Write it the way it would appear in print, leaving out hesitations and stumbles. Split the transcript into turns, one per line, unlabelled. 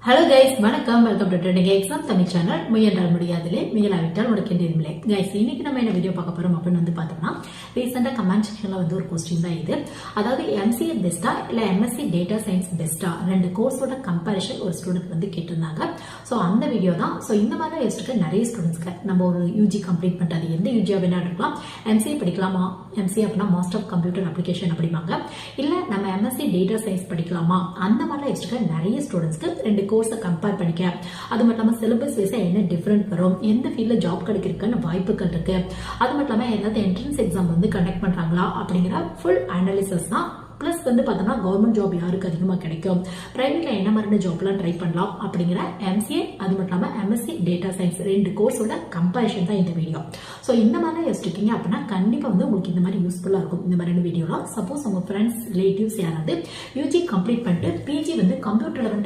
Hello guys, வணக்கம். Welcome to trending exam Tamil channel. முயன்றால் முடியாதில்லை, முயலாவிட்டால் முடக்கின்றதில்லை. Guys, இன்னைக்கு நம்ம என்ன வீடியோ பார்க்க போறோம் அப்படின்னு வந்து பார்த்தோம்னா, ரீசெண்டா கமெண்ட் செக்ஷன்ல வந்து ஒரு கொஸ்டின் தான் இது. அதாவது எம்சிஏ பெஸ்டா இல்ல எம்எஸ்சி டேட்டா சயின்ஸ் பெஸ்டா, ரெண்டு கோர்ஸோட கம்பேரிஷன் ஒரு ஸ்டூடெண்ட் வந்து கேட்டிருந்தாங்க. ஸோ அந்த வீடியோ தான். ஸோ இந்த மாதிரி யோசிச்சுக்க நிறைய ஸ்டூடெண்ட்ஸ்க்கு நம்ம ஒரு யூஜி கம்ப்ளீட் பண்ணிட்டு எந்த யூஜியா வேணா இருக்கலாம். எம்சிஏ படிக்கலாமா, எம்சிஏ அப்படின்னா மாஸ்டர் ஆஃப் கம்ப்யூட்டர் அப்ளிகேஷன் அப்படிம்பாங்க, இல்ல நம்ம எம்எஸ்சி டேட்டா சயின்ஸ் படிக்கலாமா, அந்த மாதிரி யோசிச்சுக்க நிறைய ஸ்டூடெண்ட்ஸ்க்கு ரெண்டு கோர்ஸை கம்பேர் பண்ணிக்க, அது மட்டும் இல்லாமல் சிலபஸ் வைஸா என்ன டிஃபரெண்ட் வரும், எந்த ஃபீல்ட்ல ஜாப் கிடைக்கிறதுக்கான வாய்ப்புகள் இருக்கு, அது மட்டும் இல்லாமல் ஏதாவது என்ட்ரன்ஸ் எக்ஸாம் வந்து கண்டக்ட் பண்றாங்களா அப்படிங்கிற ஃபுல் அனாலிசிஸ் தான். பிளஸ் வந்து பார்த்தோம்னா கவர்மெண்ட் ஜாப் யாருக்கு அதிகமாக கிடைக்கும், பிரைவேட்ல என்ன மாதிரியான ஜாப்லாம் ட்ரை பண்ணலாம் அப்படிங்கிற எம்சிஏ, அது மட்டும் இல்லாமல் எம்எஸ்சி டேட்டா சயின்ஸ் ரெண்டு கோர்ஸோட கம்பேரிஷன் தான் இந்த வீடியோ. ஸோ இந்த மாதிரி யோசிச்சிருக்கீங்க அப்படின்னா கண்டிப்பாக வந்து உங்களுக்கு இந்த மாதிரி யூஸ்ஃபுல்லாக இருக்கும் இந்த மாதிரியான வீடியோலாம். சப்போஸ் உங்க ஃப்ரெண்ட்ஸ் ரிலேட்டிவ்ஸ் யாராவது யூஜி கம்ப்ளீட் பண்ணிட்டு பிஜி வந்து கம்ப்யூட்டர்ல வந்து